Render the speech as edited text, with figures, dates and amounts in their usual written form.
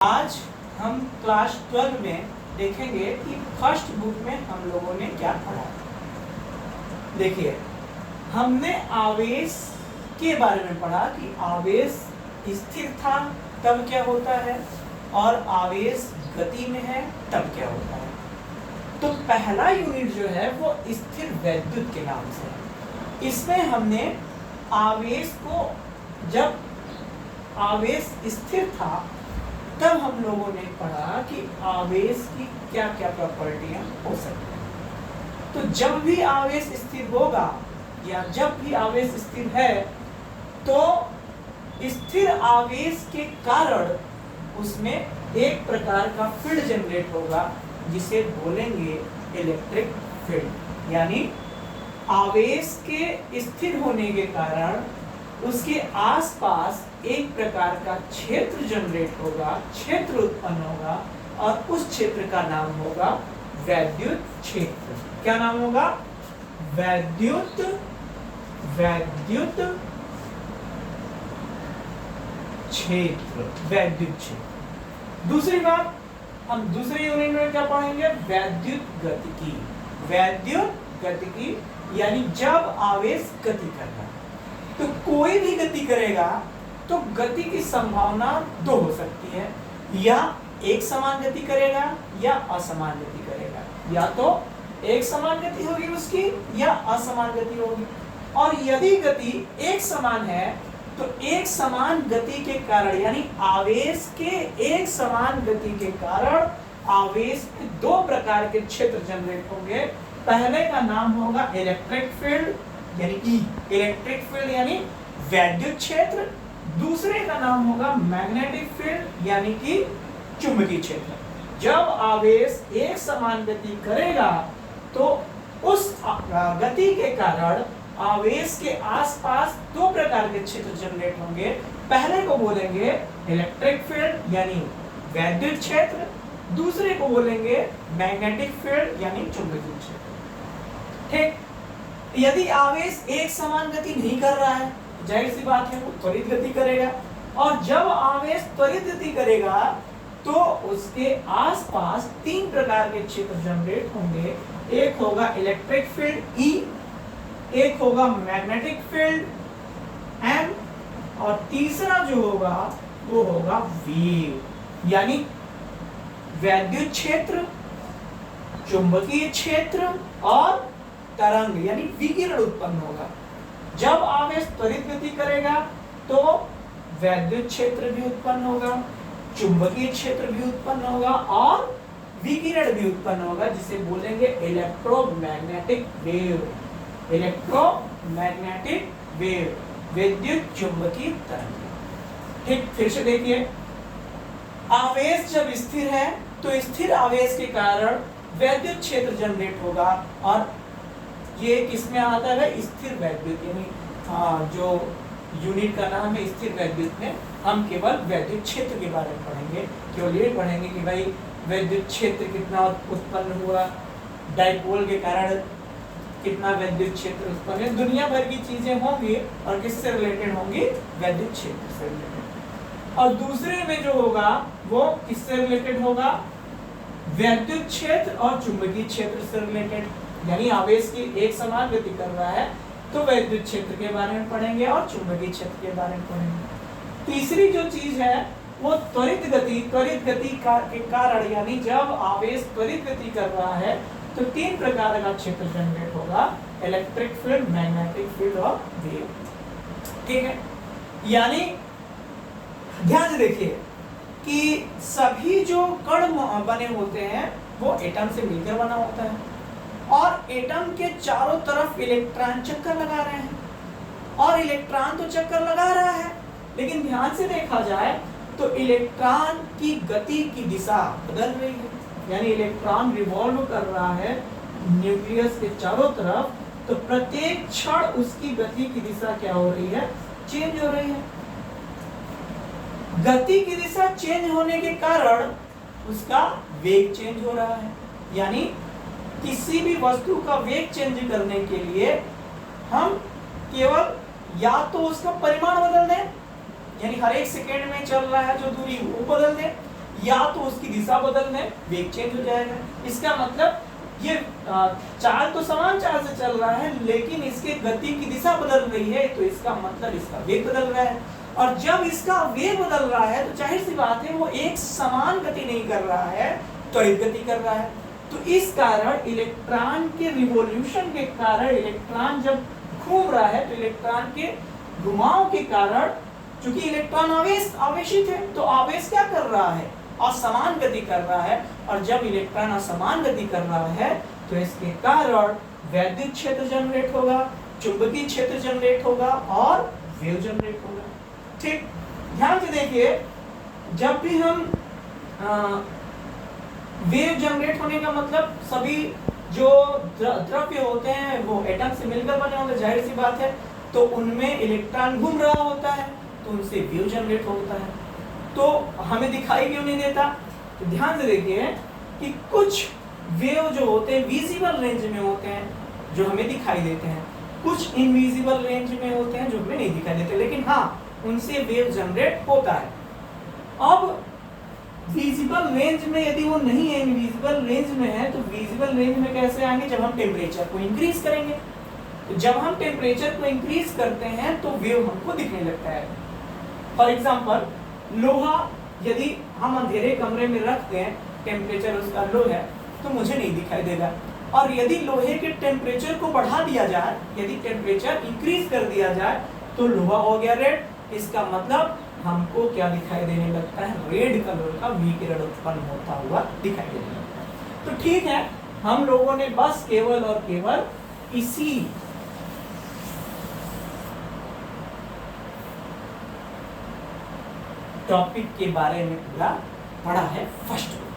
आज हम क्लास 12 में देखेंगे कि फर्स्ट बुक में हम लोगों ने क्या पढ़ा। देखिए, हमने आवेश के बारे में पढ़ा कि आवेश स्थिर था तब क्या होता है और आवेश गति में है तब क्या होता है। तो पहला यूनिट जो है वो स्थिर वैद्युत के नाम से है। इसमें हमने आवेश को, जब आवेश स्थिर था तब हम लोगों ने पढ़ा कि आवेश की क्या क्या प्रॉपर्टियां हो सकती हैं। तो जब भी आवेश स्थिर होगा या जब भी आवेश स्थिर है तो स्थिर आवेश के कारण उसमें एक प्रकार का फील्ड जनरेट होगा जिसे बोलेंगे इलेक्ट्रिक फील्ड। यानी आवेश के स्थिर होने के कारण उसके आसपास एक प्रकार का क्षेत्र जनरेट होगा, क्षेत्र उत्पन्न होगा और उस क्षेत्र का नाम होगा वैद्युत क्षेत्र। क्या नाम होगा? वैद्युत क्षेत्र, वैद्युत क्षेत्र। दूसरी बात, हम दूसरे यूनिट में क्या पढ़ेंगे? वैद्युत गतिकी। वैद्युत गतिकी यानी जब आवेश गति कर रहा है, तो कोई भी गति करेगा तो गति की संभावना दो हो सकती है, या एक समान गति करेगा या असमान गति करेगा। या तो एक समान गति होगी उसकी या असमान गति होगी। और यदि गति एक समान है तो एक समान गति के कारण, यानी आवेश के एक समान गति के कारण आवेश में दो प्रकार के क्षेत्र जनरेट होंगे। पहले का नाम होगा इलेक्ट्रिक फील्ड यानी कि इलेक्ट्रिक फील्ड यानी वैद्युत क्षेत्र। दूसरे का नाम होगा मैग्नेटिक फील्ड यानी कि चुंबकीय क्षेत्र। जब आवेश एक समान गति करेगा तो उस गति के कारण आवेश के आसपास दो प्रकार के क्षेत्र जनरेट होंगे। पहले को बोलेंगे इलेक्ट्रिक फील्ड यानी वैद्युत क्षेत्र, दूसरे को बोलेंगे मैग्नेटिक फील्ड यानी चुंबकीय क्षेत्र। ठीक, यदि आवेश एक समान गति नहीं कर रहा है, जाहिर सी बात है वो त्वरित गति करेगा। और जब आवेश त्वरित गति करेगा तो उसके आसपास तीन प्रकार के क्षेत्र जनरेट होंगे। एक होगा इलेक्ट्रिक फील्ड E, एक होगा मैग्नेटिक फील्ड M, और तीसरा जो होगा वो होगा वेव यानी वैद्युत क्षेत्र, चुंबकीय क्षेत्र और तरंग यानी विकिरण उत्पन्न होगा। जब आवेश त्वरित गति करेगा तो वैद्युत क्षेत्र भी उत्पन्न होगा, चुंबकीय क्षेत्र भी उत्पन्न होगा और विकिरण भी उत्पन्न होगा, जिसे बोलेंगे इलेक्ट्रोमैग्नेटिक वेव। इलेक्ट्रोमैग्नेटिक वेव, विद्युत चुंबकीय तरंग। ठीक, फिर से देखिए, आवेश जब स्थिर है तो स्थिर आवेश के कारण वैद्युत क्षेत्र जनरेट होगा। और ये किसमें आता है? स्थिर वैद्युत, यानी जो यूनिट का नाम है स्थिर वैद्युत में हम केवल वैद्युत क्षेत्र के बारे में पढ़ेंगे। केवल ये पढ़ेंगे कि भाई वैद्युत क्षेत्र कितना उत्पन्न हुआ, डाइपोल के कारण कितना वैद्युत क्षेत्र उत्पन्न है। दुनिया भर की चीजें होंगी और किससे रिलेटेड होंगी? वैद्युत क्षेत्र से रिलेटेड। और दूसरे में जो होगा वो किससे रिलेटेड होगा? वैद्युत क्षेत्र और चुंबकीय क्षेत्र से रिलेटेड। यानी आवेश की एक समान गति कर रहा है तो वैद्युत क्षेत्र के बारे में पढ़ेंगे और चुंबकीय क्षेत्र के बारे में पढ़ेंगे। तीसरी जो चीज है वो त्वरित गति। त्वरित गति के कारण, यानी जब आवेश त्वरित गति कर रहा है तो तीन प्रकार का क्षेत्र जनरेट होगा, इलेक्ट्रिक फील्ड, मैग्नेटिक फील्ड और वेव। ठीक है, यानी ध्यान से देखिए कि सभी जो कण बने होते हैं वो एटम से मिलकर बना होता है और एटम के चारों तरफ इलेक्ट्रॉन चक्कर लगा रहे हैं। और इलेक्ट्रॉन तो चक्कर लगा रहा है, लेकिन ध्यान से देखा जाए तो इलेक्ट्रॉन की गति की दिशा बदल रही है। यानी इलेक्ट्रॉन रिवॉल्व कर रहा है न्यूक्लियस के चारों तरफ, तो प्रत्येक क्षण उसकी गति की दिशा क्या हो रही है? चेंज हो रही है। गति की दिशा चेंज होने के कारण उसका वेग चेंज हो रहा है। यानी किसी भी वस्तु का वेग चेंज करने के लिए हम केवल या तो उसका परिमाण बदल दें, यानी हर एक सेकेंड में चल रहा है जो दूरी वो बदल दें, या तो उसकी दिशा बदलने वेग चेंज हो जाएगा। इसका मतलब ये चाल तो समान चाल से चल रहा है, लेकिन इसके गति की दिशा बदल रही है, तो इसका मतलब इसका वेग बदल रहा है। और जब इसका वेग बदल रहा है तो जाहिर सी बात है वो एक समान गति नहीं कर रहा है, त्वरित गति कर रहा है। तो इस कारण इलेक्ट्रॉन के रिवॉल्यूशन के कारण इलेक्ट्रॉन जब घूम रहा है तो इलेक्ट्रॉन के घुमाव के कारण, चूंकि इलेक्ट्रॉन आवेशित है तो आवेश क्या कर रहा है, असमान गति कर रहा है। और जब इलेक्ट्रॉन असमान गति कर रहा है तो इसके कारण वैद्युत क्षेत्र जनरेट होगा, चुंबकीय क्षेत्र जनरेट होगा और वेव जनरेट होगा। ठीक, ध्यान से देखिए, जब भी हम वेव जनरेट होने का मतलब सभी जो द्रव्य होते हैं वो एटम से मिलकर बने होंगे, जाहिर सी बात है, तो उनमें इलेक्ट्रॉन घूम रहा होता है तो उनसे वेव जनरेट होता है। तो हमें दिखाई क्यों नहीं देता? तो ध्यान से देखिए कि कुछ वेव जो होते हैं विजिबल रेंज में होते हैं जो हमें दिखाई देते हैं, कुछ इनविजिबल रेंज में होते हैं जो हमें नहीं दिखाई देते, लेकिन हाँ उनसे वेव जनरेट होता है। अब विजिबल रेंज में यदि वो नहीं है, इनविजिबल रेंज में है, तो विजिबल रेंज में कैसे आएंगे? जब हम टेम्परेचर को इंक्रीज करेंगे। तो जब हम टेम्परेचर को इंक्रीज करते हैं तो वेव हमको दिखने लगता है। फॉर एग्जाम्पल, लोहा यदि हम अंधेरे कमरे में रखते हैं, टेम्परेचर उसका लो है, तो मुझे नहीं दिखाई देगा। और यदि लोहे के टेम्परेचर को बढ़ा दिया जाए, यदि टेम्परेचर इंक्रीज कर दिया जाए, तो लोहा हो गया रेड। इसका मतलब हमको क्या दिखाई देने लगता है? रेड कलर का विकिरण उत्पन्न होता हुआ दिखाई देने लगता है। तो ठीक है, हम लोगों ने बस केवल और केवल इसी टॉपिक के बारे में पूरा पढ़ा है फर्स्ट में।